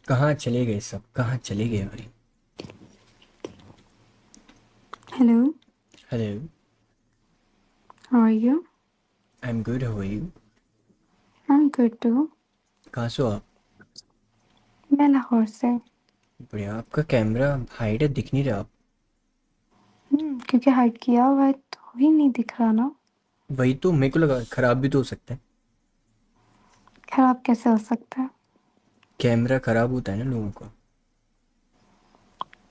कहाँ चले गए सब, कहाँ चले गए भाई? Hello, hello. how are you? I am good, how are you? I'm good too. कहाँ से हो आप? मैं लाहौर से। बढ़िया। आपका कैमरा हाइड है, दिख नहीं रहा आप। क्योंकि हाइड किया हुआ है तो ही नहीं दिख रहा ना। वही तो मेरे को लगा, खराब भी तो हो सकता है। खराब कैसे हो सकता है? कैमरा खराब होता है ना लोगों का।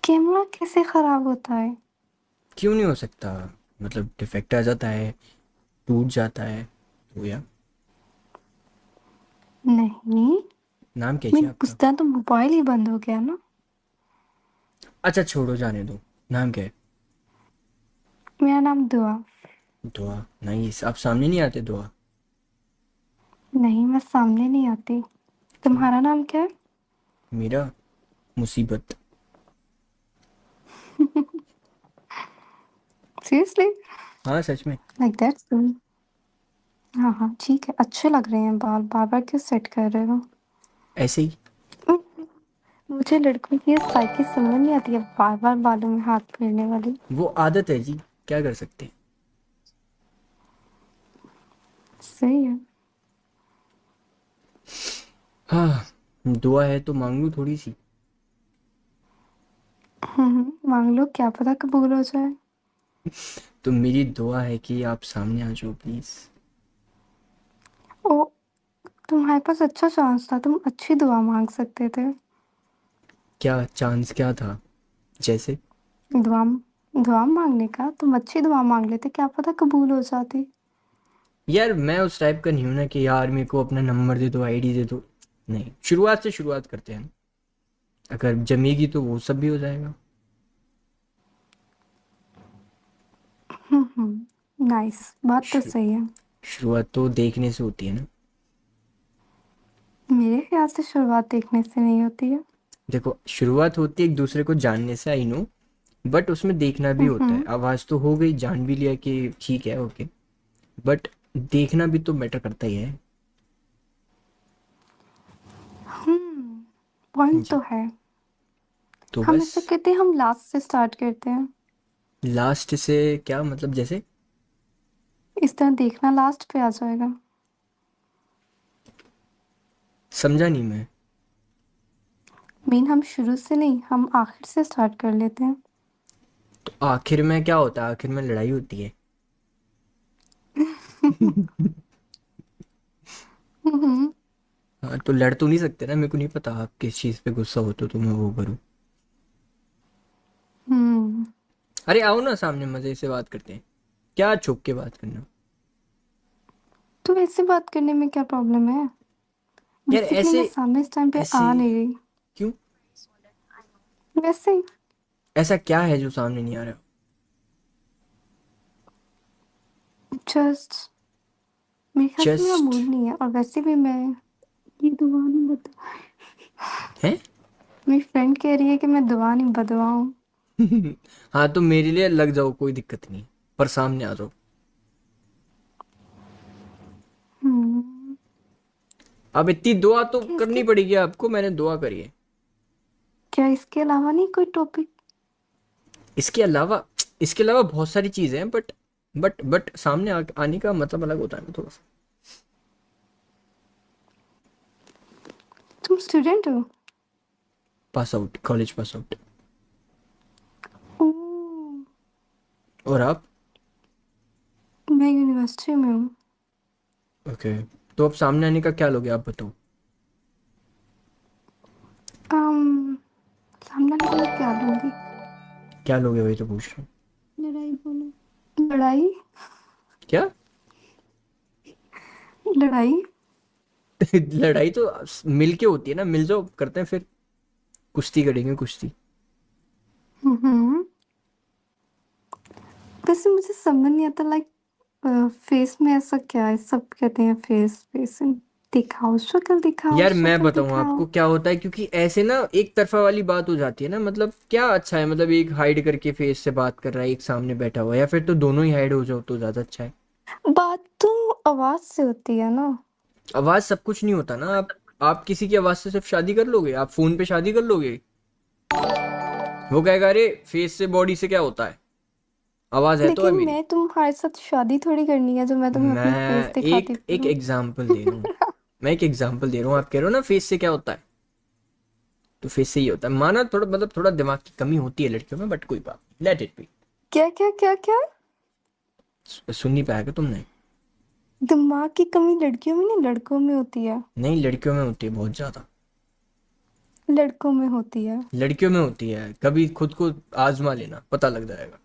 कैमरा कैसे खराब होता है? क्यों नहीं हो सकता? मतलब डिफेक्ट आ जाता है, टूट जाता है तो या। नहीं। नाम क्या मैं है आपका? उस दिन तो मोबाइल ही बंद हो गया ना। अच्छा छोड़ो, जाने दो। नाम क्या है? मेरा नाम दुआ। दुआ। नाइस। आप सामने नहीं आते दुआ? नहीं, मैं सामने नहीं आती। क्यों? तुम्हारा नाम क्या है? मेरा मुसीबत। सीरियसली? हाँ सच में। Like that's good. हाँ हाँ, ठीक है, अच्छे लग रहे हैं बाल। बार बार क्यों सेट कर रहे हो? ऐसे ही। मुझे लड़कों की ये साइकिल समझ नहीं आती है, बार बार बालों में हाथ फेरने वाली। वो आदत है जी, क्या कर सकते हैं। सही है। हाँ। दुआ है तो मांग लूँ थोड़ी सी। मांग लो, क्या पता कबूल हो जाए। तो मेरी दुआ है कि आप सामने आ जाओ प्लीज। ओ, तुम्हारे पास अच्छा चांस था, तुम अच्छी दुआ मांग सकते थे। क्या चांस क्या था? जैसे? दुआ दुआ मांगने का, तुम अच्छी दुआ मांग लेते, क्या पता कबूल हो जाती। यार मैं उस टाइप का नहीं हूं ना कि यार मेरे को अपना नंबर दे दो, आईडी दे दो। नहीं, शुरुआत से शुरुआत करते हैं। अगर जमेगी तो वो सब भी हो जाएगा। नाइस, बात तो शुरू- सही है। शुरुआत तो देखने से होती है ना। मेरे ख्याल से शुरुआत देखने से नहीं होती है। देखो, शुरुआत होती है एक दूसरे को जानने से, आई नो। बट उसमें देखना भी होता है। हम्म आवाज़ तो हो गई, जान भी लिया कि ठीक है, ओके। बट देखना भी तो मैटर करता ही है। पॉइंट जी। तो है। तो हम बस। ऐसे कहते हैं, हम लास्ट से स्टार्ट करते हैं। लास्ट से क्या मतलब, जैसे? इस तरह देखना लास्ट पे आ जाएगा। समझा नहीं मैं। मीन हम शुरू से नहीं, हम आखिर से स्टार्ट कर लेते हैं। तो आखिर में क्या होता है? आखिर में लड़ाई होती है। हम्म हाँ तो लड़ तो नहीं सकते ना, मेरे को नहीं पता आप किस चीज़ पे गुस्सा होते हो तो मैं वो करूँ। हम्म अरे आओ ना सामने, मज़े से बात करते हैं। क्या छुप के बात करना? तो ऐसे बात करने में क्या प्रॉब्लम है? यार बेसिकली ऐसे। मैं सामने इस टाइम पे ऐसे आ नहीं रही। क्यों? वैसे ही। ऐसा क्या है जो सामने नहीं आ रहा? जस्ट मेरे ख्याल से मेरा जस्ट। मूड नहीं है, और वैसे भी मैं ये दुआ नहीं बता। है। मेरी फ्रेंड कह रही है कि मैं दुआ नहीं बदवाऊं। हाँ तो मेरे लिए लग जाओ, कोई दिक्कत नहीं। पर सामने आ जाओ। हम्म अब इतनी दुआ तो क्या करनी इसके पड़ेगी आपको, मैंने दुआ करी है। क्या इसके अलावा नहीं कोई टॉपिक? इसके अलावा, इसके अलावा बहुत सारी चीज़ें हैं, बट सामने आने का मतलब अलग होता है ना थोड़ा सा। तुम स्टूडेंट हो? Pass out, college pass out. Oh, और आप? मैं यूनिवर्सिटी में हूँ। ओके। तो अब सामने आने का क्या लोगे आप बताओ? um, सामने वाले का मैं क्या लूंगी? क्या लोगे वही तो पूछ रहा हूँ। लड़ाई बोलो। लड़ाई? क्या? लड़ाई? लड़ाई तो मिल के होती है ना, मिल जाओ करते हैं फिर। कुश्ती करेंगे, कुश्ती। हम्म वैसे मुझे समझ नहीं आता, लाइक फेस में ऐसा क्या है, सब कहते हैं फेस फेस दिखाओ, यार मैं शक्ल बताऊं दिखाओ। आपको क्या होता है, क्योंकि ऐसे ना एक तरफा वाली बात हो जाती है ना। मतलब क्या अच्छा है, मतलब एक हाइड करके फेस से बात कर रहा है, एक सामने बैठा हुआ है, या फिर तो दोनों ही हाइड हो जाओ तो ज्यादा अच्छा है। बात तो आवाज से होती है ना। आवाज सब कुछ नहीं होता ना। आप आप किसी की आवाज से सिर्फ शादी कर लोगे? आप फोन पे शादी कर लोगे? वो कहेगा अरे फेस से बॉडी से क्या होता है, आवाज है तो है लेकिन मेरी। मैं तुम्हारे साथ शादी थोड़ी करनी है जो मैं तुम्हें अपनी फेस मैं दिखाती एक एक फिरूं। एग्जाम्पल दे रहा हूँ। मैं एक एग्जाम्पल दे रहा हूँ, आप कह रहे हो ना फेस से क्या होता है, तो फेस से ही होता है। माना थोड़ा मतलब थोड़ा दिमाग की कमी होती है लड़कियों में, बट कोई बात, लेट इट बी। क्या क्या क्या क्या? सुन नहीं पाया क्या तुमने? दिमाग की कमी लड़कियों में नहीं लड़कों में होती है। नहीं, लड़कियों में होती है बहुत ज्यादा। लड़कों में होती है। लड़कियों में होती है, कभी खुद को आजमा लेना, पता लग जाएगा।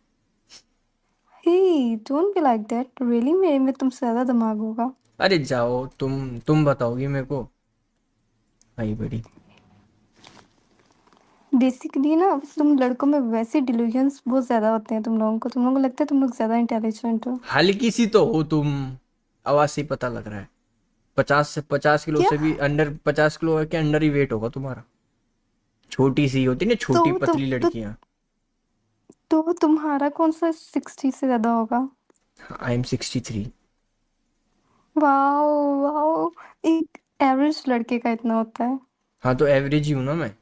Hey, don't be like that, really मेरे में तुमसे ज्यादा दिमाग होगा। अरे जाओ, तुम बताओगी मेरे को, आई बड़ी। बेसिकली ना तुम लड़कों में वैसे डिल्यूजन्स बहुत ज्यादा होते हैं तुम लोगों को लगता है तुम लोग ज्यादा इंटेलिजेंट हो। हल्की सी तो हो तुम, आवाज से ही पता लग रहा है। 50 किलो क्या? से भी अंडर, 50 किलो के अंडर ही वेट होगा तुम्हारा। छोटी सी होती ना, छोटी तो पतली लड़कियां। तुम्हारा कौन सा 60 से ज्यादा होगा? I am 63। वाओ वाओ, एक एवरेज लड़के का इतना होता है। हाँ तो एवरेज ही हूं ना मैं।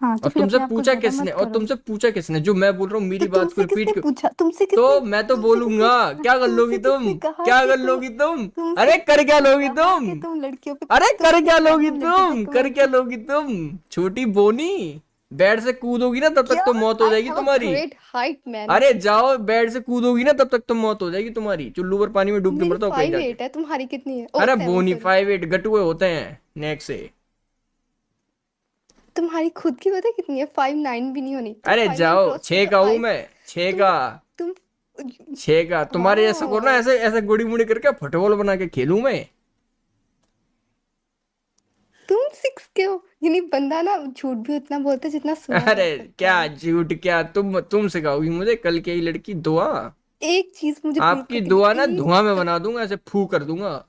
हाँ तो और फिर तुमसे अपने आप को पूछा ज्यादा किसने, मत और करो। तुमसे पूछा किसने? जो मैं बोल रहा हूँ तो मेरी बात को रिपीट क्यों? तो मैं तो तुमसे किसने बोलूंगा, क्या कर लोगी तुमसे तुम? किसने कहा क्या कि कर तुम लोगी तुम? तुमसे अरे कर क्या किसने लोगी कहा तुम? कि तुम लड़कियों पे अरे कर तुमसे क्या कहा लोगी तुम लड़कियों पे तुम? कर कमेंट क्या कर। लोगी तुम? छोटी बोनी, बेड से कूदोगी ना तब तक क्या? तो मौत हो आई जाएगी हैव अ तुम्हारी। Great height man. अरे जाओ, बेड से कूदोगी ना तब तक तो मौत हो जाएगी तुम्हारी। चुल्लू पर पानी में डूब के मेरी मरता हो कहीं फाइव जाके। एट है, तुम्हारी कितनी है? ओ अरे सेवन, बोनी सॉरी। 5'8" गटुए होते हैं नेक से। तुम्हारी खुद की पता है कितनी है? 5'9" भी नहीं होनी, तुम अरे 5'9" जाओ, क्रॉस कर 6 तो का हूं आई। मैं, 6 तुम का। तुम 6 का तुम्हारे जैसा को ना, वाओ। ऐसे ऐसे गुड़ी मुड़ी करके फुटबॉल बना के खेलूं मैं। तुम 6 के हो, यानी बंदा ना झूठ भी उतना बोलता है जितना सुना अरे जा सकता क्या है। झूठ, क्या तुम सिखाओगी मुझे कल की आई लड़की दुआ? एक चीज मुझे प्रूव आपकी करके दो, दुआ ना एक धुआं में चीज। बना दूंगा, ऐसे फू कर दूंगा।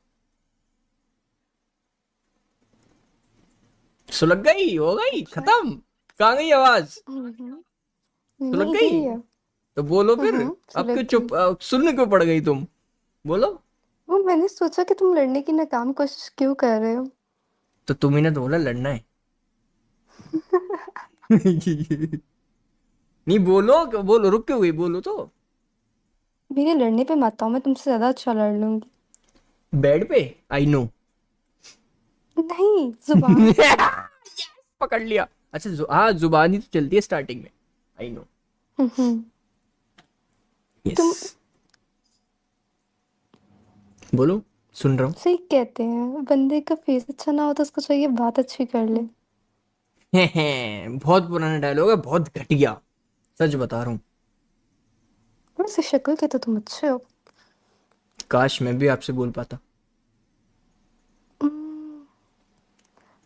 सुलग गई, हो गई अच्छा। खत्म। कहाँ गई आवाज? सुलग नहीं गई? गई है। तो बोलो फिर। अब क्यों सुलग गई। चुप, सुनने क्यों पड़ गई तुम? बोलो। वो मैंने सोचा कि तुम लड़ने की नाकाम कोशिश क्यों कर रहे हो। तो तुम ही ने तो बोला लड़ना है। नहीं बोलो, बोलो, रुक क्यों गई, बोलो तो। मेरे लड़ने पे मत आओ, मैं तुमसे ज्यादा अच्छा लड़ लूंगी। बेड पे? I know. नहीं, जुबान से। पकड़ लिया। अच्छा हाँ, जुबानी तो चलती है स्टार्टिंग में। I know. Hmm, yes. तुम बोलो, सुन रहा सही कहते हैं, बंदे का फेस अच्छा ना हो तो उसको चाहिए बात अच्छी कर ले। हूँ। बहुत पुराना डायलॉग है, बहुत घटिया। सच बता रहा हूँ। वैसे शक्ल के तो तुम अच्छे हो। काश मैं भी आपसे बोल पाता। हम्म,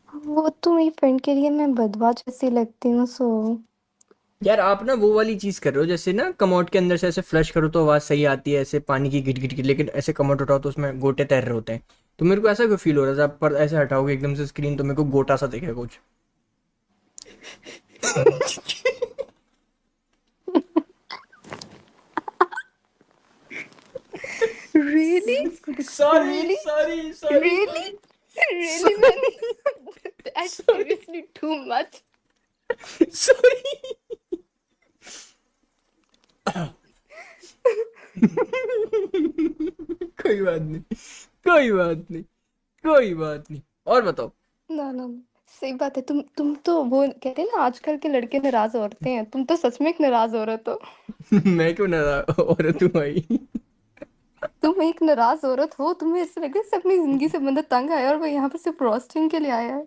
वो तो मेरी फ्रेंड के लिए मैं बदवा जैसी लगती हूँ, सो। यार आप ना वो वाली चीज कर रहे हो, जैसे ना कमोड के अंदर से ऐसे फ्लश करो तो आवाज सही आती है, ऐसे पानी की गिट गिट गिट, लेकिन ऐसे कमोड उठाओ तो उसमें गोटे तैर रहे होते हैं। तो मेरे को ऐसा क्यों फील हो रहा है, जब आप पर ऐसे हटाओगे एकदम से स्क्रीन तो मेरे को गोटा सा दिखेगा कुछ। Really? Sorry really? Sorry sorry really? Sorry really man? That's sorry seriously too much. Sorry. कोई बात नहीं, कोई बात नहीं, कोई बात नहीं। और बताओ। ना ना ना, सही बात है। तुम तो वो कहते हैं ना, आजकल के लड़के नाराज औरतें हैं, तुम तो सच में एक नाराज औरत हो। मैं क्यों ना औरत हूँ भाई? तुम एक नाराज औरत हो, तुम्हें ऐसा लगता है जैसे अपनी जिंदगी से बंदा तंग आया है और वो यहाँ पर सिर्फ रोस्टिंग के लिए आया है।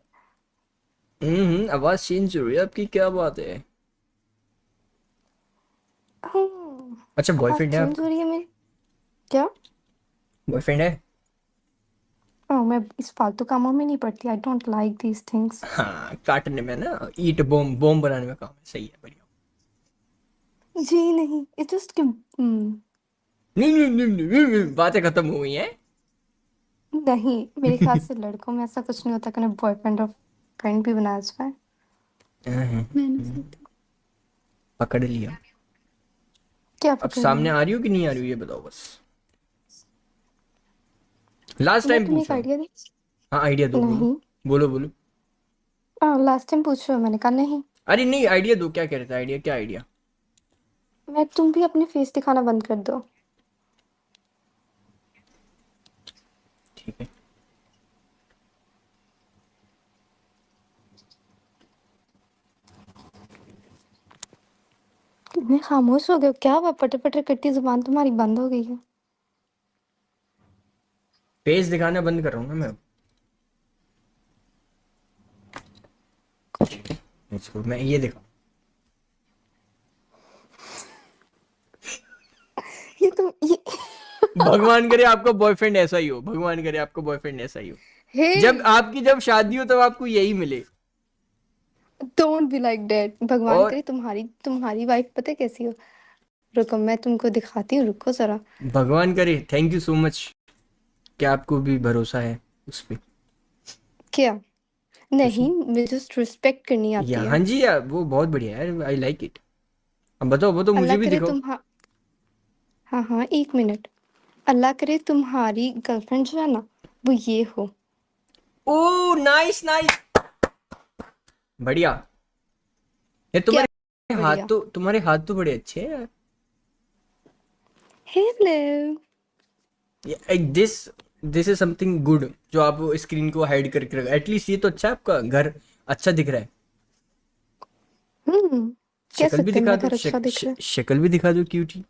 आवाज चेंज हो रही है आपकी, क्या बात है? अच्छा आवाज बॉयफ्रेंड है चेंज हो आपका? रही है मेरी? क्या? बॉयफ्रेंड है? ओह, मैं इस फालतू कामों में नहीं पड़ती, I don't like these things. हाँ, काटने में ना, ईट बॉम्ब बॉम्ब बनाने में काम है, सही है, बढ़िया। जी नहीं, इट जस्ट नहीं, बातें खत्म हो गई हैं। नहीं, मेरे ख्याल से लड़कों में ऐसा कुछ नहीं होता कि उन्हें बॉयफ्रेंड और फ्रेंड भी बनाया जाए। मैंने सोचा। पकड़ लिया। क्या अब पकड़ सामने लिया? आ रही हो कि नहीं आ रही हो, ये बताओ बस। लास्ट मैं टाइम तुम्हें पूछ एक रहा हूँ। आइडिया दी। हाँ आइडिया दो, बोलो। नहीं, बोलो बोलो। लास्ट टाइम पूछ रहे हो, मैंने कहा नहीं। अरे नहीं, आइडिया दो, क्या कह रहे थे, आइडिया, क्या आइडिया? मैं तुम भी अपने फेस दिखाना बंद कर दो। ठीक है। इतने खामोश हो गए हो? क्या हुआ? पटर पटर करती जुबान तुम्हारी बंद हो गई है। फेस दिखाना बंद कर रहा हूँ ना मैं। इसको मैं ये देखा। ये भगवान करे आपका बॉयफ्रेंड ऐसा ही हो, भगवान करे आपका बॉयफ्रेंड ऐसा ही हो। हे, जब शादी हो तब आपको यही मिले। Don't be like that. भगवान और करे तुम्हारी तुम्हारी वाइफ पता है कैसी हो। रुको मैं तुमको दिखाती हूँ, रुको जरा। भगवान करे, थैंक यू सो मच। क्या आपको भी भरोसा है उस पे? क्या? कुछ नहीं, नहीं। मुझे जस्ट रिस्पेक्ट करनी या आती हाँ है। जी, या वो बहुत बढ़िया है, आई लाइक इट। अब बताओ, वो तो मुझे अल्लाह भी करे दिखाओ। तुम, हाँ। हाँ हाँ, एक मिनट। अल्लाह करे तुम्हारी गर्लफ्रेंड जो है ना, वो ये हो। ओ नाइस नाइस, बढ़िया। ये क्या बढ़िया? तुम्हारे हाथ तो बड़े अच्छे हैं यार। Hello. This this is something good, जो आप स्क्रीन को हाइड करके रखा, एटलीस्ट ये तो अच्छा है, आपका घर अच्छा दिख रहा है। कह शक्ल भी सकते हैं दिखा मेरा दो, घर अच्छा दिख रहा शक्ल भी दिखा दो, क्यूटी।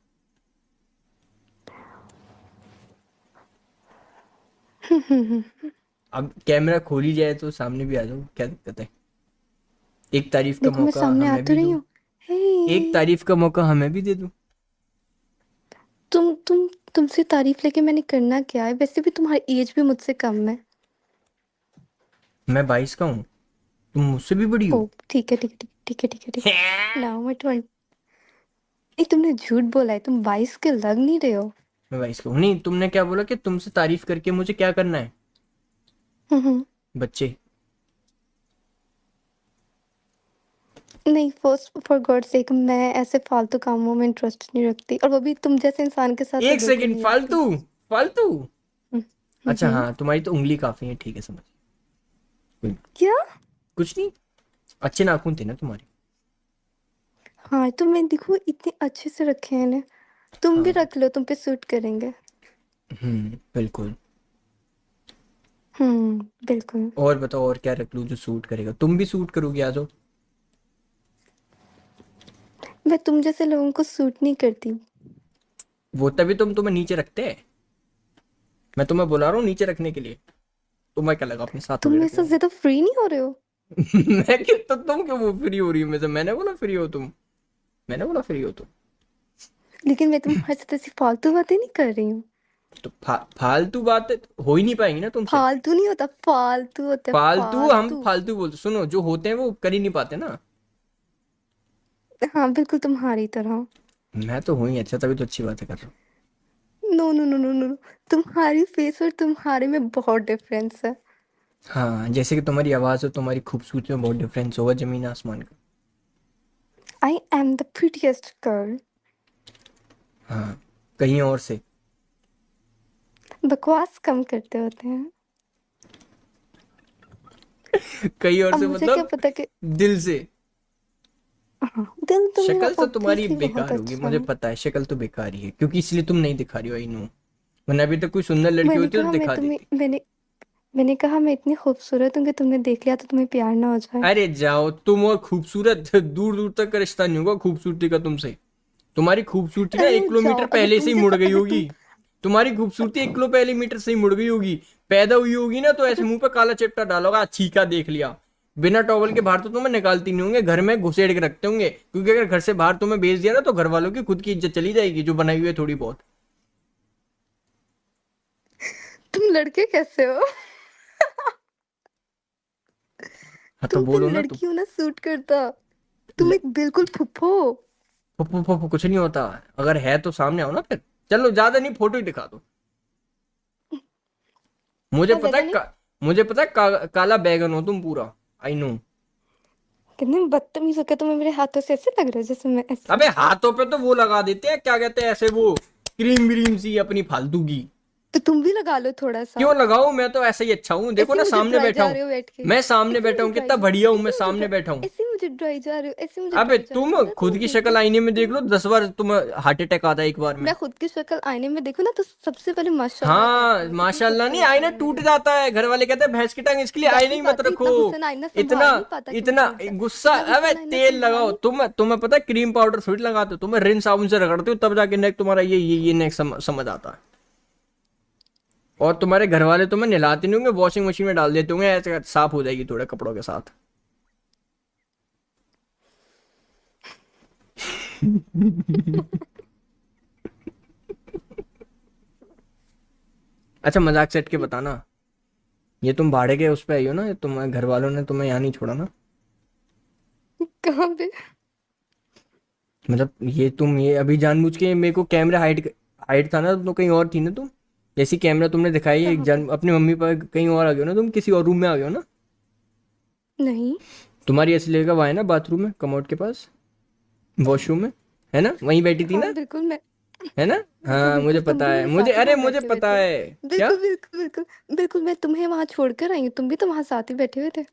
है। अब कैमरा खोल ही जाए तो सामने भी आ जाओ, क्या दिक्कत है? एक तारीफ का देखो मैं मौका सामने आ हमें तो भी रही दो। हूँ। हे, एक तारीफ का मौका हमें भी दे दो। तुमसे तारीफ लेके मैंने करना क्या है? वैसे भी तुम्हारी एज भी मुझसे कम है। मैं 22 का हूँ, तुम मुझसे भी बड़ी ओ हो। ठीक है ठीक है ठीक है ठीक है ठीक है ठीक है। नाउ मैं 20। नहीं, तुमने झूठ बोला है, तुम 22 के लग नहीं रहे हो। मैं 22 का हूँ। नहीं, तुमने क्या बोला कि तुमसे तारीफ करके मुझे क्या करना है? हम्म। बच्चे। नहीं, फर्स्ट फॉर गॉड सेक मैं ऐसे फालतू कामों में इंटरेस्ट नहीं रखती, और वो भी तुम जैसे इंसान के साथ तो एक बिल्कुल सेकंड, नहीं रखती। फालतू फालतू। हम्म। अच्छा हम्म। हाँ, तुम्हारी तो उंगली काफी है, ठीक है, समझ। कोई- क्या? कुछ नहीं, अच्छे नाखून थे ना तुम्हारे। हाँ तो मैं देखो इतने अच्छे से रखे हैं ना। तुम भी हाँ। रख लो, तुम पे सूट करेंगे। बिल्कुल। बिल्कुल। और बताओ, और क्या रख लूँ जो सूट करेगा? तुम भी सूट करोगी, आ जाओ। मैं तुम जैसे लोगों को सूट नहीं करती। वो तभी तुम्हें नीचे रखते हैं। मैं तुम्हें बुला रहा हूँ नीचे रखने के लिए। तुम्हें क्या लगा अपने साथ तुम थोड़ी मेरे रख से लूंगा? ज्यादा फ्री नहीं हो रहे हो। मैं क्यों, तो तुम क्यों वो फ्री हो रही हो मेरे से? मैंने बोला फ्री हो तुम? मैंने बोला फ्री हो तुम? लेकिन मैं तुम्हारे साथ ऐसी फालतू बातें नहीं कर रही हूँ। तो फालतू बातें तो हो ही नहीं पाएंगी ना तुमसे। फालतू नहीं होता, फालतू होता है, फालतू, हम फालतू। फालतू बोलते, सुनो, जो होते हैं वो कर ही नहीं पाते ना। हाँ बिल्कुल तुम्हारी तरह। मैं तो हूँ ही अच्छा, तभी तो अच्छी बातें कर रहा हूँ। No no no no no, तुम्हारी फेस और तुम्हारे में बहुत डिफरेंस है। हाँ, जैसे कि तुम्हारी आवाज और तुम्हारी खूबसूरती में बहुत डिफरेंस होगा, जमीन आसमान का। I am the prettiest girl. हाँ, कहीं और से। बकवास कम करते होते हैं। कहीं और अब से मुझे क्या मतलब? पता कि दिल से। हाँ, दिल तो मेरा शक्ल तो तुम्हारी ऑब्वियसली बहुत बेकार होगी, अच्छा मुझे है। पता है, शक्ल तो बेकार ही है, क्योंकि इसलिए तुम नहीं दिखा रही हो, आई नो। वरना अभी तक कोई सुंदर लड़की मैंने होती तो कहा मैं दिखा तुम्हें देती। मैंने कहा मैं इतनी खूबसूरत हूँ कि तुमने देख लिया तो तुम्हें प्यार ना हो जाए। अरे जाओ तुम, और खूबसूरत दूर दूर तक का रिश्ता नहीं होगा खूबसूरती का तुमसे। तुम्हारी खूबसूरती ना अरे 1 किलोमीटर जाओ, पहले से ही मुड़ गई होगी। तुम्हारी खूबसूरती 1 किलोमीटर से ही मुड़ गई होगी। पैदा हुई होगी ना तो ऐसे अगर मुंह पे काला चिपटा डालोगा, छीका देख लिया। बिना टॉवल के बाहर तो तुम्हें निकालती नहीं होंगे, घर में घुसेड़ के रखते होंगे, क्योंकि अगर घर से बाहर तुम्हें भेज दिया ना तो घर वालों की खुद की इज्जत चली जाएगी, जो बनाई हुई है थोड़ी बहुत। तुम लड़के कैसे हो? हाँ तो तुम पे बोलो ना तुम। लड़कियों ना सूट करता। तुम ल- एक बिल्कुल फुफ्फो हो। फुफु फुफु कुछ नहीं होता। अगर है तो सामने आओ ना फिर। चलो, ज्यादा नहीं, फोटो ही दिखा दो। मुझे क्या पता है ज्यादा नहीं? मुझे पता है काला बैगन हो तुम पूरा। I know. कितने बदतमीज हो, क्या तुम्हें मेरे हाथों से ऐसे लग रहा है जैसे मैं ऐसे? अबे हाथों पे तो वो लगा देते हैं, क्या कहते हैं ऐसे, वो क्रीम व्रीम सी अपनी फालतू की। तो तुम भी लगा लो थोड़ा सा। क्यों लगाऊं, मैं तो ऐसे ही अच्छा हूँ, देखो ऐसे ना मुझे सामने ड्राई बैठा जा हूँ। रहे हो बैठ के। मैं सामने ऐसे बैठा मुझे हूँ, ड्राई कितना जा बढ़िया हूँ, मैं ऐसे मुझे सामने ड्राई बैठा हूँ। ऐसे मुझे ड्राई जा रहे हो, ऐसे मुझे अबे ड्राई जा रहे हो, तुम पता है खुद तुम्हें की क्यों शक्ल क्यों आईने में देख क्यों? लो, 10 बार तुम्हें हार्ट अटैक आता है एक बार में। मैं खुद की शक्ल आईने में देखूं ना तो सबसे पहले माशाल्लाह कहती हाँ हूँ, इतनी माशाल्लाह नहीं, खूबसूरत आईना है टूट मेरे। जाता है, घर वाले कहते हैं भैंस की टांग, इसके लिए आईना जाती ही मत जाती रखो। इतना हुसन आईना इतना संभाल नहीं पाता कि वो इतना टूट जाए। गुस्सा, इतना अबे हुसन आईना तेल संभाल लगाओ, नहीं। तुम्हें पता है क्रीम पाउडर थोड़ी लगाते हो, तुम्हें रिन साबुन से रगड़ते हो तब जाके नेक तुम्हारा ये नेक समझ आता है। और तुम्हारे घर वाले तुम्हें नहलाते नहीं होंगे, वॉशिंग मशीन में डाल देते होंगे, ऐसे साफ हो जाएगी थोड़े कपड़ों के साथ। अच्छा मजाक सेट के बताना, ये तुम भाड़े के उस पे आई हो ना, ये तुम्हारे घर वालों ने तुम्हें यहाँ नहीं छोड़ा ना? कहाँ पे? मतलब ये तुम ये अभी जानबूझ के मेरे को कैमरा हाइड हाइड था ना, तो कहीं और थी ना तुम? जैसी कैमरा तुमने दिखाई है, एक कहाँ पे? जान अपनी मम्मी पर कहीं और आ गए हो ना, तुम किसी और रूम में आ गए हो ना? नहीं। तुम्हारी असली जगह वहाँ है ना, बाथरूम में, कमोड के पास, वॉशरूम में, है ना, वहीं बैठी थी हाँ ना? बिल्कुल मैं। है ना? बिल्कुल हाँ बिल्कुल मुझे तुम पता भी है, मेरे मुझे, साथ ही अरे वहां मुझे बैठे हुए पता थे। है। क्या? बिल्कुल बिल्कुल बिल्कुल। बिल्कुल मैं तुम्हें वहां छोड़ कर आई हूँ, तुम भी तो वहां साथ ही बैठे हुए थे।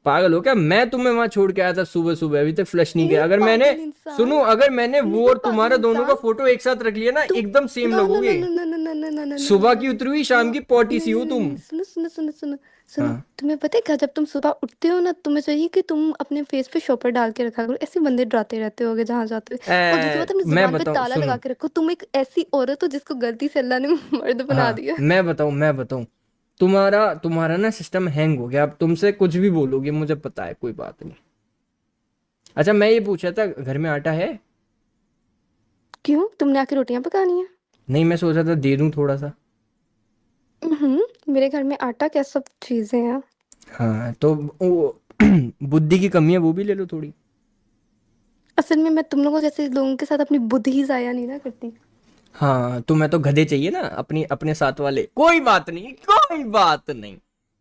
पागल हो क्या? मैं तुम्हें वहां छोड़ के आया था सुबह सुबह, अभी तक फ्लश नहीं ए किया। अगर मैंने, पागल सुनो, इंसान। अगर मैंने वो नहीं और पागल तुम्हारा दोनों का इंसान। फोटो एक साथ रख लिया ना, तुम एकदम सेम नो नो नो लगोगे। No no no no no no no no no सुबह नो की उतरी हुई, नो। शाम की पौटी नहीं सी नहीं हो नहीं तुम। नहीं, सुनो सुनो सुनो सुनो सुनो। हाँ। तुम्हें पता है क्या, जब तुम सुबह उठते हो ना तुम्हें चाहिए कि तुम अपने फेस पे शॉपर डाल के रखा करो, ऐसे बंदे डराते रहते होगे जहां जाते हो। और दूसरी बात, अपनी मैं जुबान पे बताऊं, ताला सुनो। लगा के रखो, तुम एक ऐसी औरत हो जिसको गलती से अल्लाह ने मर्द बना हाँ दिया। मैं बताऊं, तुम्हारा तुम्हारा ना सिस्टम हैंग हो गया, अब तुमसे कुछ भी बोलोगे, मुझे पता है, कोई बात नहीं। अच्छा मैं ये पूछा था, घर में आटा है? क्यों, तुमने आके रोटियां पकानी है? नहीं, मैं सोचा था दे दूं थोड़ा सा। मेरे घर में आटा क्या सब चीजें हैं। हाँ तो वो बुद्धि की कमी है, वो भी ले लो थोड़ी। असल में मैं तुम लोगों जैसे लोगों के साथ अपनी बुद्धि ही जाया नहीं ना करती। हाँ तुम्हें तो गधे चाहिए ना अपनी, अपने साथ वाले, कोई बात नहीं, कोई बात नहीं।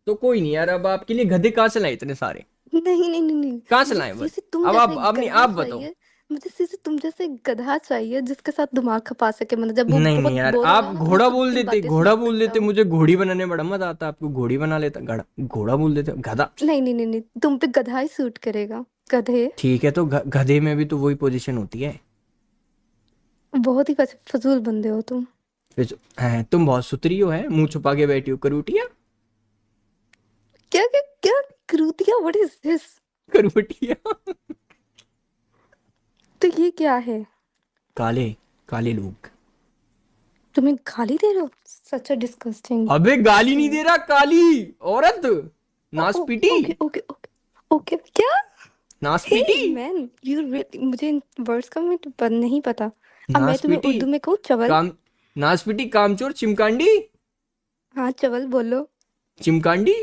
तो कोई नहीं यार, अब आपके लिए गधे कहाँ से लाए इतने सारे? नहीं नहीं नहीं नहीं। कहाँ से मुझे लाए सिर बस? से तुम अब जैसा आप, एक अब नहीं, गधा आप बताओ। चाहिए। मुझे सिर से तुम जैसे एक गधा चाहिए जिसके साथ दिमाग खपा सके, मतलब जब वो नहीं नहीं बहुत यार, बोर आप होगा ना तो वो घोड़ा खुद बोल की देते, बातें सुना सकता हो। मुझे घोड़ी बनाने बड़ा मजा आता, आपको घोड़ी बना लेता, घड़ा घोड़ा बोल देते गधा। नहीं नहीं नहीं नहीं, तुम पे गधा ही सूट करेगा। गधे। ठीक है तो गधे में भी तो वही पोजीशन होती है। बहुत ही फजूल बंदे हो तुम। फिर तुम बहुत सुतरी हो, है मुंह छुपा के बैठी हो, करूटिया। क्या क्या क्या? क्रूतिया, व्हाट इज दिस? करूटिया। तो ये क्या है? काले, काले लोग। तुम्हें गाली दे रहे हो? सच अ डिस्गस्टिंग अबे गाली नहीं दे थिंग। रहा, काली औरत, नास PT, okay okay okay okay क्या? नास हे पीटी, मैन, यू रियली, मुझे इन वर्ड्स का मैं नहीं पता। अब मैं नास तुम्हें पीटी, उर्दू में कहूँ चवल? काम, नास पीटी, कामचोर, चिमकांडी, हाँ चवल बोलो। चिमकांडी।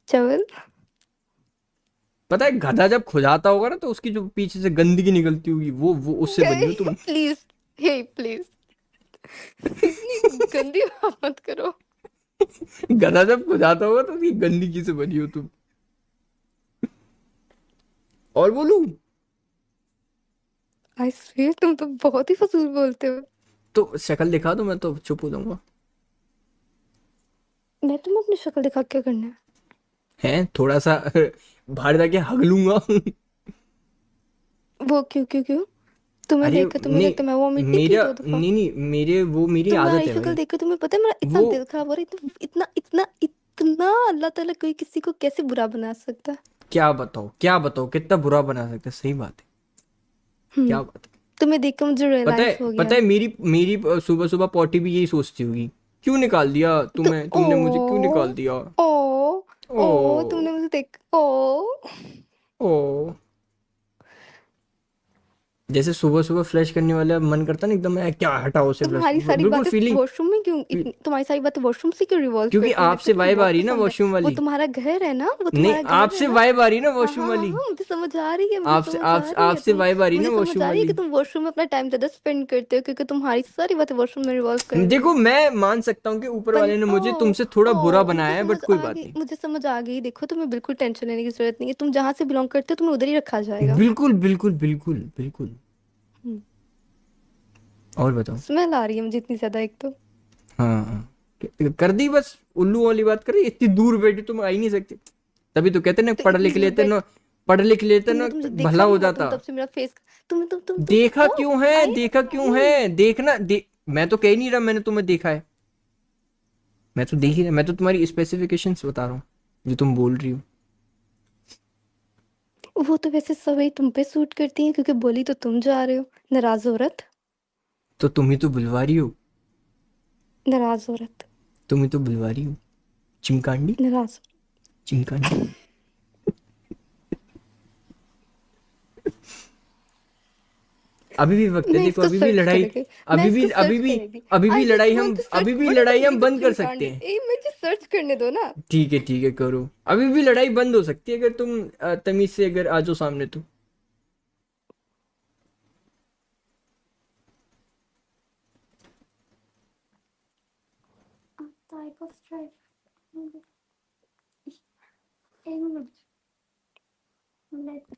चवल। पता है गधा जब खुजाता होगा ना, तो उसकी जो पीछे से गंदगी निकलती होगी, वो उससे बनी हो तुम। प्लीज, हे प्लीज, इतनी गंदी बात मत करो। गधा जब खुजाता होगा तो उसकी गंदगी से बनी हो तुम। और बोलूं? आई स्वेयर तुम तो बहुत ही फजूल बोलते हो। तो शक्ल दिखा दो, मैं तो चुप हो जाऊंगा। मैं तुम्हें अपनी शक्ल दिखा के क्या करना है? है थोड़ा सा बाहर जाके हग लूंगा। वो क्यों क्यों क्यों? तुम्हें अरे देख कर तुम्हें नहीं, लगता है मैं वो मिट्टी थी मेरा दो दफा? नहीं नहीं, मेरे वो मेरी आदत तुम्हारी है शक्ल भाई। देख कर तुम्हें पता है मेरा इतना वो दिल खराब हो रहा है, इतना इतना इतना इतना। अल्लाह ताला कोई किसी को कैसे बुरा बना सकता है? क्या बताओ, क्या बताओ, कितना बुरा बना सकते हैं, सही बात है। हम्म। क्या बात है? तुम्हें देख कर मुझे रियलाइज हो पता गया। है मेरी मेरी सुबह सुबह पॉटी भी यही सोचती होगी, क्यों निकाल दिया तो तुम्हें, ओ तुमने मुझे क्यों निकाल दिया? ओ ओ ओ तुमने मुझे देख ओ। ओ जैसे सुबह सुबह फ्लश करने वाला मन करता ना, एकदम क्या हटाओ से फ्लश, तुम्हारी सारी बिल्कुल बातें फीलिंग। वॉशरूम में क्यों इतनी, तुम्हारी सारी बातें वॉशरूम से क्यों रिवॉल्व क्योंकि करती है? लगता आपसे है तुम्हें वाइब आ बहुत रही है ना पसंद है। वॉशरूम वो वाली। तुम्हारा घर है ना, वो नहीं, तुम्हारा घर है आपसे ना। वाइब आ रही है ना हाँ वॉशरूम हाँ हाँ वाली। हाँ, मुझे समझ आ रही है, मुझे आपसे समझ आ रही है आपसे तुम। वाइब आ रही है ना मुझे समझ वॉशरूम आ रही है वाली। कि तुम वॉशरूम में अपना टाइम ज्यादा स्पेंड करते हो क्योंकि तुम्हारी सारी बातें वॉशरूम में रिवॉल्व कर रही देखो है। मैं मान सकता हूँ कि ऊपर पन वाले ने मुझे ओ तुमसे थोड़ा बुरा ओ बनाया मुझे है, बट समझ कोई आ बात गई, नहीं। मुझे समझ आ गई। देखो तुम्हें बिल्कुल टेंशन लेने की जरूरत नहीं है, तुम जहां से बिलोंग करते हो तुम्हें उधर ही रखा जाएगा। बिल्कुल बिल्कुल बिल्कुल बिल्कुल। हम्म। और बताओ। स्मेल आ रही है मुझे इतनी ज्यादा, एक तो। हाँ, कर दी बस, उल्लू वाली बात कर रही, इतनी दूर बैठी तुम आ ही नहीं सकती। तभी तो कहते ना, तो पढ़ इतनी लिख दूर लेते बैठ ना, पढ़ लिख लेते ना, तुमने तो मुझे भला देखा हो नहीं ना, तुम जाता। तब से मेरा फेस तुम देखा हो क्यों है, आई देखा क्यों आई है, देखना मैं तो कह ही नहीं रहा मैंने तुम्हें देखा है। मैं तो देख ही रहा, मैं तो तुम्हारी स्पेसिफिकेशंस बता रहा हूँ जो तुम बोल रही हो। वो तो वैसे सभी तुम पे सूट करती हैं क्योंकि बोली तो तुम जा रहे हो। नाराज औरत। तो तुम ही तो बुलवारी हो, नाराज औरत। तुम ही तो बुलवारी हो, चिमकांडी, नाराज। चिमकांडी। अभी भी वक्त है, मैं देखो इसको अभी भी सर्च लड़ाई, करेगी। मैं अभी भी इसको अभी सर्च भी करेगी। अभी भी आई जस्ट लड़ाई वांट हम, टू अभी सर्च भी व्हाट इज द लड़ाई हम मीनिंग ऑफ बंद कर सकते चिमकांडी। हैं। ए मुझे सर्च करने दो ना। ठीक है करो, अभी भी लड़ाई बंद हो सकती है अगर तुम तमीज से अगर आ जाओ सामने तो। Type of strike. एक मिनट।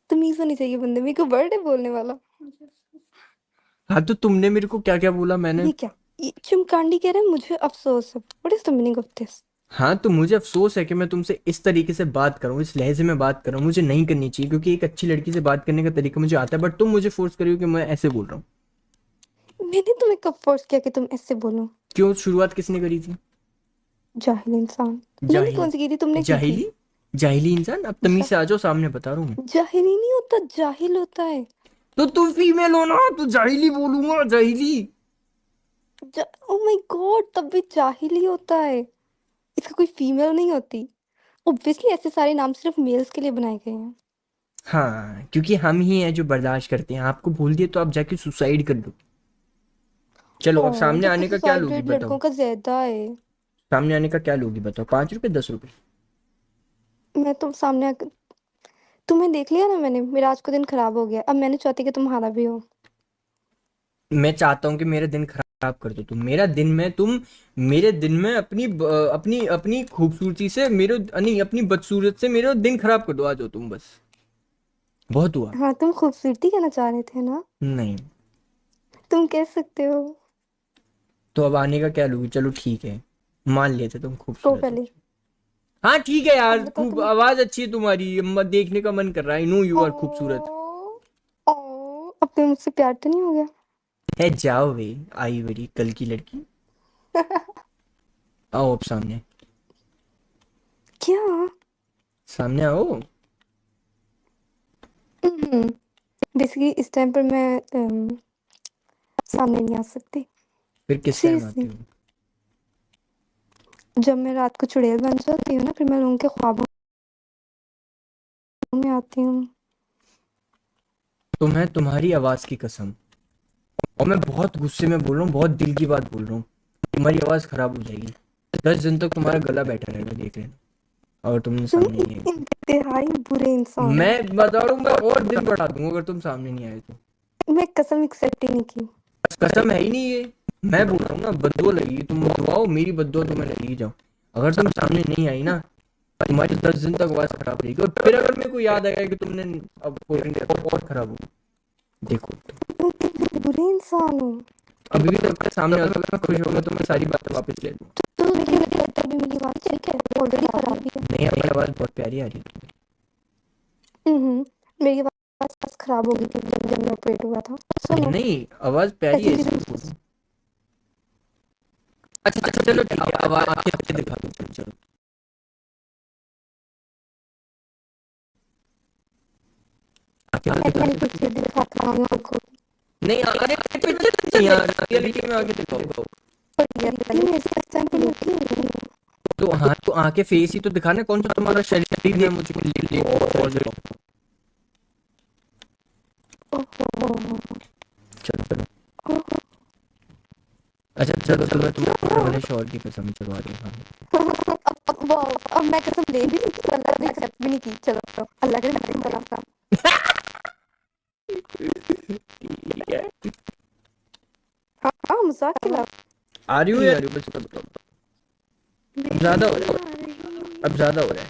तमीज होनी चाहिए बंदे में, कोई वर्ड है बोलने वाला। हाँ तो तुमने मेरे को क्या क्या बोला मैंने। ये क्या? ये चिमकांडी कह रहे हैं, मुझे अफसोस है। What is the meaning of this? हाँ तो मुझे अफसोस है कि मैं तुमसे इस तरीके से बात कर रहा हूँ, इस लहजे में बात कर रहा हूँ, मुझे नहीं करनी चाहिए क्योंकि एक अच्छी लड़की से बात करने का तरीका मुझे आता है, बट तुम मुझे फोर्स करी हो कि मैं ऐसे बोल रहा हूँ। मैंने तुम्हें कब फोर्स किया कि तुम ऐसे बोलो? क्यों, शुरुआत किसने करी थी। जाहिल इंसान। मैंने जाहिल, कौन सी की थी, तुमने की थी। जाहिली, जाहिली इंसान, अब तमीज जा, से आ जाओ सामने, बता रहा हूँ मैं। जाहिल ही नहीं होता, जाहिल होता है। तो तुम फीमेल हो ना, तो जाहिली बोलूंगा, जाहिली। ओ माय गॉड, तब भी जाहिल ही होता है। इसका कोई फीमेल नहीं होती। ऑब्वियसली ऐसे सारे नाम सिर्फ मेल्स के लिए बनाए गए हैं। हाँ क्योंकि हम ही हैं जो बर्दाश्त करते हैं, आपको बोल दिया तो आप जाके सुसाइड कर लो। चलो अब ओ सामने जबकि आने का क्या सुसाइड लोगी रेट बताओ, लड़कों का ज्यादा है। सामने आने का क्या लोगी बताओ, 5 रुपए 10 रुपए। मैं तुम सामने आकर तुम्हें देख लिया ना मैंने, मेरा आज का दिन खराब हो गया। अब मैंने चाहती कि तुम्हारा भी हो। मैं चाहता हूँ कि मेरे दिन खराब कर दो तुम, मेरा दिन में तुम, मेरे दिन में अपनी अपनी खूबसूरती से मेरे, नहीं अपनी बदसूरत से मेरा दिन खराब कर दो, आ जाओ तुम बस, बहुत हुआ। हाँ, तुम खूबसूरती कहना चाह रहे थे ना। नहीं, तुम कह सकते हो। तो अब आने का क्या लोगी, चलो ठीक है, मान लेते तुम तो खूबसूरत हो। पहले हाँ ठीक है अब यार, बताओ खूब तुम्हें। आवाज अच्छी है तुम्हारी, देखने का मन कर रहा है, नो यू ओ आर खूबसूरत। ओ अब तुम्हें मुझसे प्यार तो नहीं हो गया? है जाओ वे, आई बड़ी कल की लड़की, आओ अब सामने, क्या? सामने आओ। बेसिकली इस टाइम पर मैं सामने नहीं आ सकती। फिर किस टाइम आती सीरियसली। हो। जब मैं रात को चुड़ैल बन जाती हूँ ना, फिर मैं लोगों के ख्वाबों में आती हूँ। तुम्हें तुम्हारी आवाज की कसम, और मैं बहुत गुस्से में बोल रहा हूँ, बहुत दिल की बात बोल रहा हूँ, तुम्हारी आवाज खराब हो जाएगी, 10 दिन तक तुम्हारा गला बैठा रहेगा, देख लेना, और तुमने तुम सामने नहीं आई तो। इंतहाई बुरे इंसान हो। मैं बता रहा हूँ, मैं और दिन बढ़ा दूंगा अगर तुम सामने नहीं आए तो। मैं कसम एक्सेप्ट ही नहीं की। कसम है ही नहीं ये, मैं बोल रहा हूँ ना, बद्दुआ लगी, तुम दुआओ मेरी बद्दुआ तुम्हें लगी जाओ, अगर तुम सामने नहीं आई ना, तुम्हारी 10 दिन तक आवाज खराब रहेगी, और फिर अगर मेरे को याद आएगा कि तुमने अब और खराब होगी, देखो। तुम कितने बुरे इंसान हो। अभी भी तक सामने आता, मैं खुश होगा तो मैं सारी बातें वापस ले लूँ। तो लेकिन अभी मेरी बात ठीक है, ऑलरेडी खराब ही है। नहीं, अपनी आवाज बहुत प्यारी आ रही है। मेरी आवाज खराब हो गई थी जब मैं ऑपरेट हुआ था। नहीं सुनो, नहीं, आवाज प्यारी ऐसी है, चीजें इसलिए बोल रहा हूँ। अच्छा अच्छा चलो ठीक है, आवाज आंखें आंखें दिखा दो, चलो चलो, आंखें तो दिखा मैंने दो। कुछ दिखाता हूँ आपको। नहीं अरे नहीं यार, रियलिटी में आके दिखाओ। पर रियलिटी में इस टाइम पर होती नहीं है। तो हाँ, तो आंखें फेस ही तो दिखाना, कौन सा तुम्हारा शरीर है मुझको ऑलरेडी। ओहो। चलो चलो, अच्छा चलो चलो, मैं तुम्हारे वाले शॉर्ट की कसम, चलो आ जाओ। वाह, अब मैं कसम ले भी नहीं की, अल्लाह ने एक्सेप्ट भी नहीं की। चलो अल्लाह करे मैं बना था। ठीक है, हाँ हाँ, मजाक के अलावा। आ रही हूँ यार, बस बताओ, अब ज्यादा हो रहा है, अब ज्यादा हो रहा है।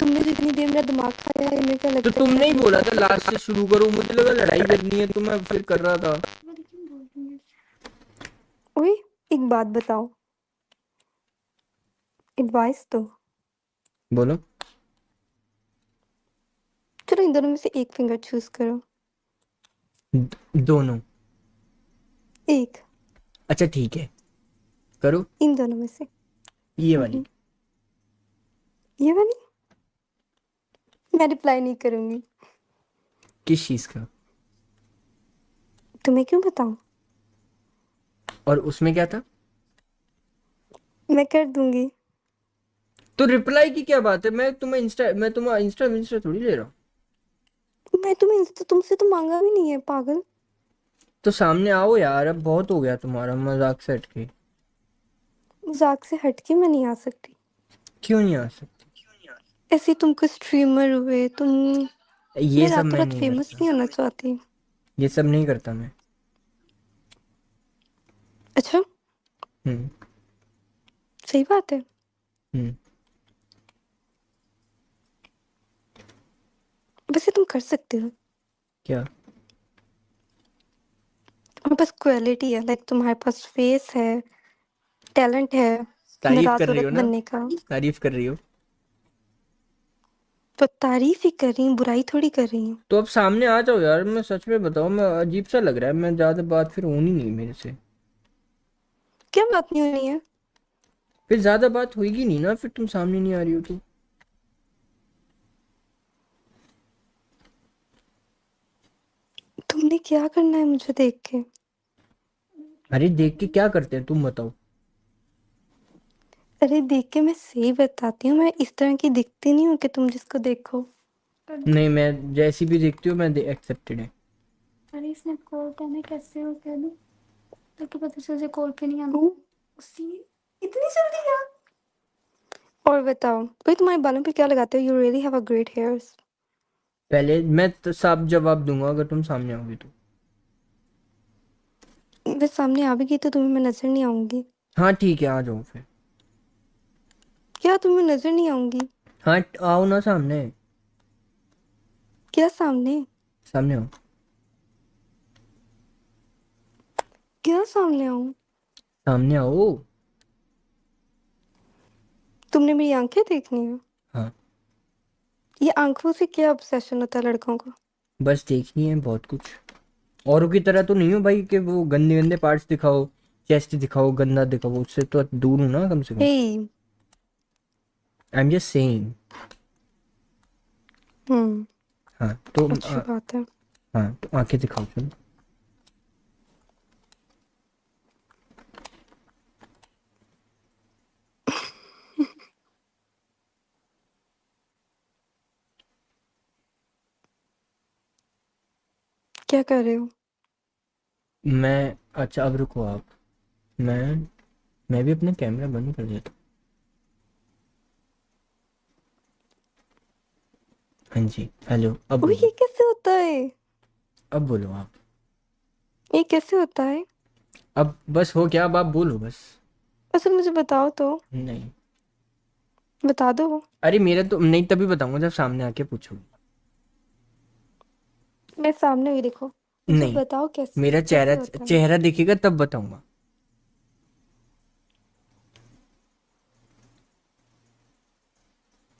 तुमने जितनी देर मेरा दिमाग खाया है, मेरे को तो लगता तुमने ही है बोला था लास्ट से शुरू करो, मुझे लगा लड़ाई करनी है, तो मैं फिर कर रहा था। ओए, एक बात बताओ, एडवाइस दो। बोलो। चलो इन दोनों में से एक फिंगर चूज करो। दोनों। एक। अच्छा ठीक है, करो। इन दोनों में से। ये वाली। ये वाली। मैं रिप्लाई नहीं करूंगी। किस चीज का? तुम्हें क्यों बताऊं? और उसमें क्या था? मैं कर दूंगी। तो रिप्लाई की क्या बात है? मैं तुम्हारा इंस्टा इंस्टा थोड़ी ले रहा हूँ। मैं तुमसे तो मांगा भी नहीं है, पागल। तो सामने आओ यार, अब बहुत हो गया तुम्हारा मजाक से हटके। मजाक से हटके मैं नहीं आ सकती। क्यों नहीं आ सकती? ऐसे तुम कोई स्ट्रीमर हुए तुम। ये मैं सब रातों मैं रात नहीं फेमस करता। नहीं होना चाहती। ये सब नहीं करता मैं। अच्छा। हम्म। सही बात है। हम्म। वैसे तुम कर सकते हो। क्या? तुम्हारे पास क्वालिटी है, लाइक तुम्हारे पास फेस है, टैलेंट है, तारीफ कर रातों रही हो रात ना? बनने का। तारीफ कर रही हो? तो तारीफ ही कर रही हूँ, बुराई थोड़ी कर रही हूँ। तो अब सामने आ जाओ यार, मैं सच में बताऊं, मैं अजीब सा लग रहा है, मैं ज्यादा बात फिर होनी नहीं मेरे से। क्या बात नहीं होनी है? फिर ज्यादा बात होगी नहीं ना, फिर तुम सामने नहीं आ रही हो तो। तुमने क्या करना है मुझे देख के? अरे देख के क्या करते हैं तुम बताओ? अरे देख के मैं सही बताती हूँ, मैं इस तरह की दिखती नहीं हूँ कि तुम जिसको देखो। नहीं, मैं जैसी भी देखती हूँ मैं एक्सेप्टेड है। अरे इसने कॉल करने कैसे हो कह दो, ताकि पता चल जाए कॉल पे नहीं आना। उसी इतनी जल्दी यार। और बताओ, कोई तुम्हारे बालों पे क्या लगाते हो? You really have a great hairs. पहले मैं तो साफ जवाब दूंगा अगर तुम सामने आओगे तो। मैं सामने आ भी गई तो तुम्हें मैं नजर नहीं आऊंगी। हाँ ठीक है, आ जाओ फिर। क्या तुम्हें नजर नहीं आऊंगी? हाँ आओ ना सामने। क्या सामने? सामने आओ। क्या सामने आऊं? सामने आओ। तुमने मेरी आंखें देखनी है? हाँ। ये आंखों से क्या ऑब्सेशन होता है लड़कों को? बस देखनी है बहुत कुछ। औरों की तरह तो नहीं हो भाई कि वो गंदे गंदे पार्ट्स दिखाओ, चेस्ट दिखाओ, गंदा दिखाओ, उससे तो दूर हूँ ना कम से कम। Hey. I am just saying. Hmm. हाँ तो अच्छी बात है। हाँ तो आंखें दिखाओ चलो। क्या कर रहे हो? मैं अच्छा अब रुको आप। मैं मैं भी अपना कैमरा बंद कर देता हूँ। हाँ जी, हेलो, अब ओह, बोलो। ये कैसे होता है? अब बोलो आप। ये कैसे होता है? अब बस हो गया, अब आप बोलो बस। असल मुझे बताओ तो। नहीं। बता दो। अरे मेरा तो नहीं, तभी बताऊंगा जब सामने आके पूछोगे। मैं सामने ही देखो। मुझे नहीं, बताओ कैसे मेरा कैसे चेहरा होता है? चेहरा दिखेगा तब बताऊंगा।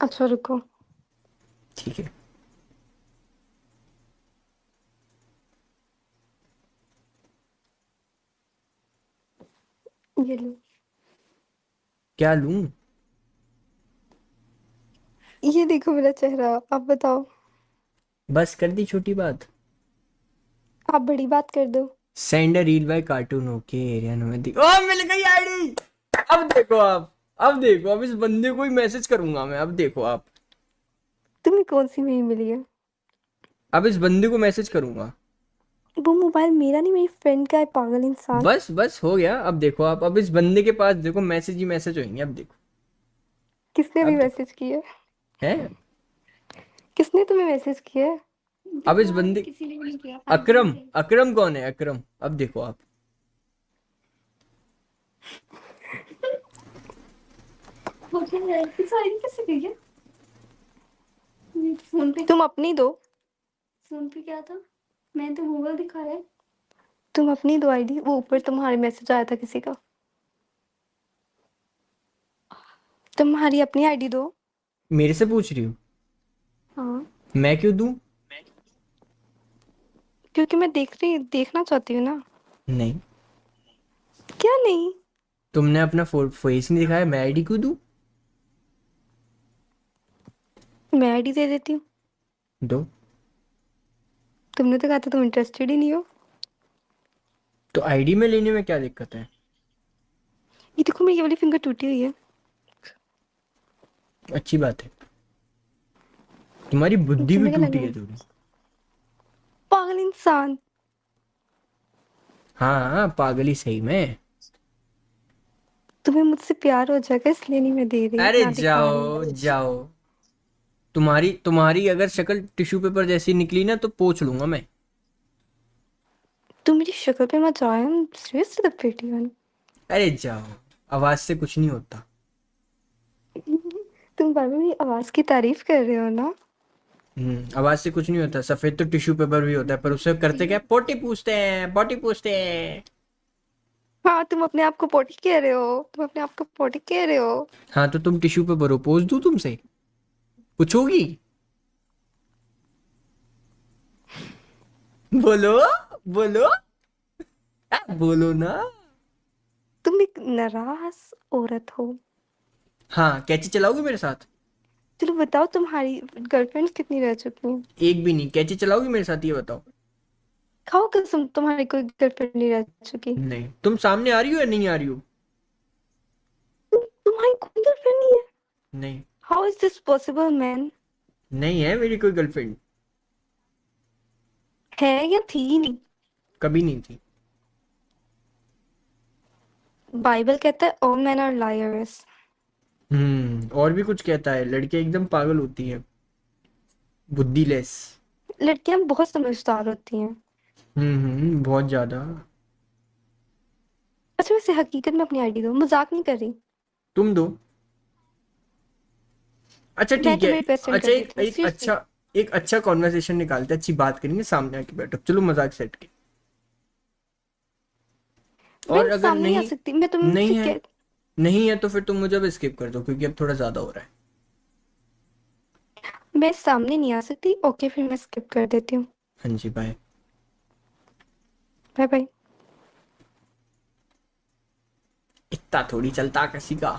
अच्छा रुको। ठीक है। ये लो। क्या लूं? ये देखो मेरा चेहरा, आप बताओ। बस कर दी छोटी बात। आप बड़ी बात कर दो। Send a reel by cartoon, okay area में दी। ओ मिल गई आईडी। अब देखो आप। अब देखो, अब इस बंदे को ही मैसेज करूंगा मैं, अब देखो आप। तुम्हें कौन सी मेरी मिली है? अब इस बंदे को मैसेज करूंगा। वो मोबाइल मेरा नहीं, मेरी फ्रेंड का है, पागल इंसान। बस बस हो गया, अब देखो आप, अब इस बंदे के पास देखो मैसेज ही मैसेज होंगे, अब देखो। किसने भी अब देखो। मैसेज किया? है। किसने तुम्हें मैसेज किया? अब इस यार बंदे। किसी ने भी नहीं किया, अकरम। अकरम कौन है अकरम? अब देखो आप। सारी कैसे गई है? फोन पे तुम अपनी दो। फोन पे क्या था? मैंने तो गूगल दिखा रहा है। तुम अपनी दो आईडी, वो ऊपर तुम्हारे मैसेज आया था किसी का, तुम्हारी अपनी आईडी दो। मेरे से पूछ रही हूँ? हाँ, मैं क्यों दूं? क्योंकि मैं देखना चाहती हूँ ना। नहीं, क्या नहीं? तुमने अपना फेस नहीं दिखाया, मैं आईडी क्यों दूं? मैं आईडी दे देती हूँ। दो। तुमने तो कहा था तुम इंटरेस्टेड ही नहीं हो। तो आईडी में लेने में क्या दिक्कत है? ये देखो मेरी ये वाली फिंगर टूटी हुई है। अच्छी बात है। तुम्हारी बुद्धि भी तुम्हें क्या लग टूटी रहा है है? थोड़ी। पागल इंसान। हाँ हाँ, पागल ही सही में। तुम्हें मुझसे प्यार हो जाएगा इसलिए नहीं मैं दे रही, अरे ना दिखा रही। जाओ जाओ। तुम्हारी तुम्हारी अगर शक्ल टिश्यू पेपर जैसी निकली ना तो पोंछ लूंगा मैं। तुम मेरी शक्ल पे मत जाओ, I'm seriously the pretty one। अरे जाओ। आवाज से कुछ नहीं होता। तुम बार बार मेरी आवाज की तारीफ कर रहे हो ना। आवाज से कुछ नहीं होता। सफेद तो टिश्यू पेपर भी होता है, पर उससे करते क्या, पोटी पूछते हैं, पोटी पूछते हैं। हाँ, तुम अपने आप को पोटी कह रहे हो, तुम अपने आप को पोटी कह रहे हो। हाँ तो तुम टिश्यू पेपर हो, पोज दूं तुमसे? पूछोगी? बोलो, बोलो, बोलो ना। तुम एक नाराज औरत हो। हाँ, कैची चलाओगे मेरे साथ? चलो बताओ, तुम्हारी गर्लफ्रेंड कितनी रह चुकी हैं? एक भी नहीं। कैची चलाओगी मेरे साथ, ये बताओ। खाओ कसम, तुम्हारी कोई गर्लफ्रेंड नहीं रह चुकी। नहीं, तुम सामने आ रही हो या नहीं आ रही हो? तुम्हारी कोई गर्लफ्रेंड नहीं है? नहीं। How is this possible man? नहीं है मेरी कोई गर्लफ्रेंड। है या थी ही नहीं? कभी नहीं थी। बाइबल कहता है ऑल मैन आर लायर्स। और भी कुछ कहता है, लड़कियां एकदम पागल होती हैं, बुद्धिलेस। लड़कियां बहुत समझदार होती हैं। बहुत ज्यादा। अच्छा वैसे हकीकत में अपनी आईडी दो, मजाक नहीं कर रही। तुम दो। अच्छा मैं ठीक है। तुम्हें रिक्वेस्ट सेंड कर अच्छा, एक देती हूँ, एक सीरियसली। अच्छा एक अच्छा कॉन्वर्सेशन निकालते हैं, अच्छी बात करेंगे, सामने आके बैठो, चलो मजाक सेट के। मैं और अगर सामने नहीं आ नहीं, सकती, मैं तुमसे नहीं है, कह। नहीं है तो फिर तुम मुझे अब स्किप कर दो, क्योंकि अब थोड़ा ज्यादा हो रहा है। मैं सामने नहीं आ सकती, ओके फिर मैं स्किप कर देती हूँ। हाँ जी, बाय। Bye bye. इतना थोड़ी चलता किसी का।